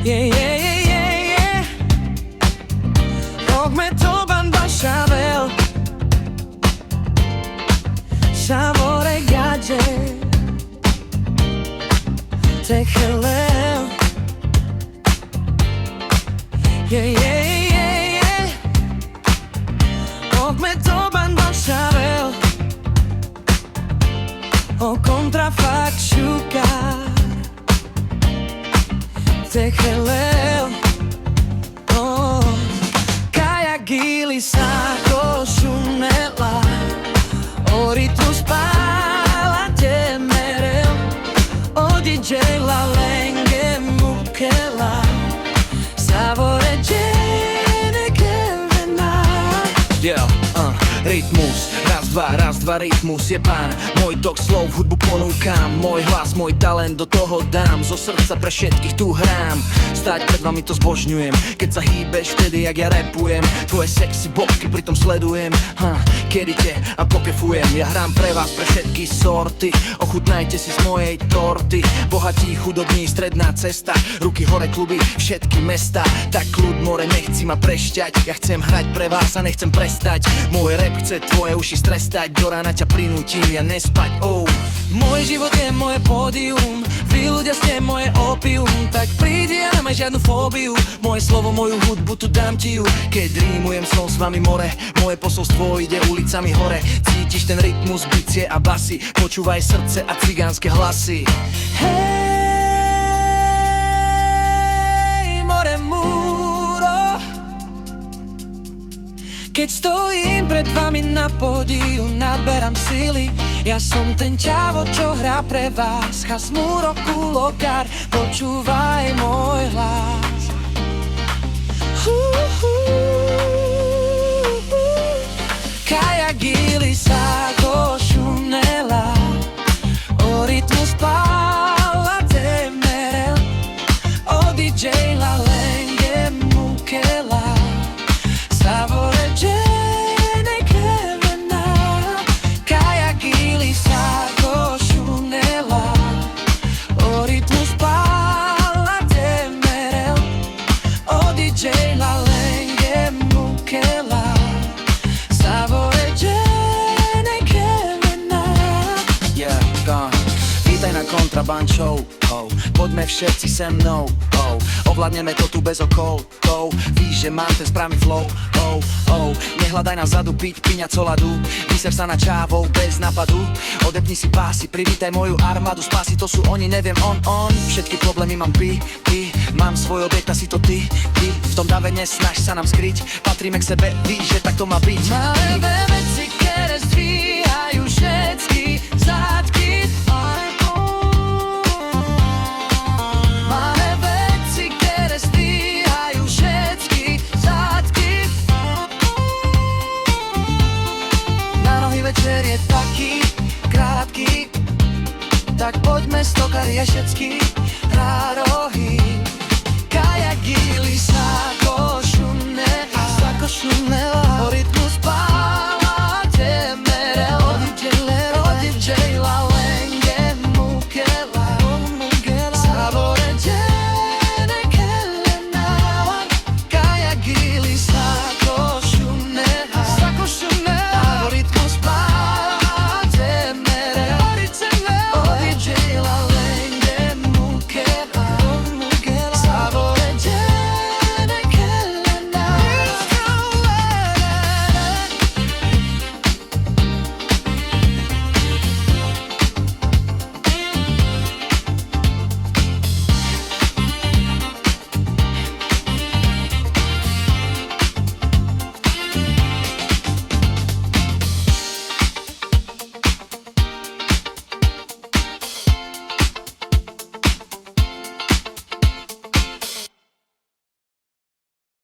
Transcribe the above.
Yeah, yeah, yeah, yeah, yeah. Och med Tobban Bachavel Savore gadget Take her left. Yeah, yeah, yeah, yeah. Och med Tobban Bachavel Och kontrafakt šukar Take her left. Oh. Kaja Gili Sako Šumela Oritu spala temerel O DJ La Lenge Mukela Savore Jene Kevena. Yeah, rytmus, raz, dva, rytmus je pán. Môj tok slov, hudbu ponúkam. Môj hlas, môj talent do toho dám. Zo srdca pre všetkých tu hrám. Stáť pred vami to zbožňujem. Keď sa hýbeš vtedy, jak ja rapujem. Tvoje sexy bobky pritom sledujem. Kedite a pokefujem. Ja hrám pre vás, pre všetky sorty. Ochutnajte si z mojej torty. Bohatí, chudobní, stredná cesta. Ruky hore, kluby, všetky mesta. Tak kľud, more, nechci ma prešťať. Ja chcem hrať pre vás a nechcem prestať. Môj rap chce tvoje uši strestať. Do rána ťa prinútim ja nespať. Oh. Môj život je moje pódium. Vy ľudia ste moje opium. Tak prídi a nemaj žiadnu fóbiu. Moje slovo, moju hudbu, tu dám ti ju. Keď rímujem, som s vami more. Moje posolstvo ide ulicami hore. Cítiš ten rytmus, bicie a basy. Počúvaj srdce a cigánske hlasy. Hej, more múro. Keď stojím pred vami na pódiu, naberám síly. Ja som ten ťavo, čo hrá pre vás. Chasmúro, kulokár, počúvaj môj hlas. Kaja Gili Sako Šumela O rytmus spala temerel O DJ La Lenge Mukela Savore Jene Kevena. Kaja Gili Sako Šumela O rytmus spala temerel O DJ La Lenge Mukela Savore Jene Kevena. Yeah, gone. Vítaj na Kontraband show, oh. Poďme všetci se mnou, oh. Ovládneme to tu bez okolkov. Víš, že mám ten správny flow, oh, oh. Nehľadaj na zadu, piňa coladu. Vyser sa na čávou bez napadu. Odepni si pásy, privítaj moju armádu. Spásy to sú oni, neviem on. Všetky problémy mám ty. Mám svoj objekt a si to ty. V tom dave nesnaž sa nám skryť. Patríme k sebe, víš, že tak to má byť. Malé veci, ktoré zdvíhajú všetky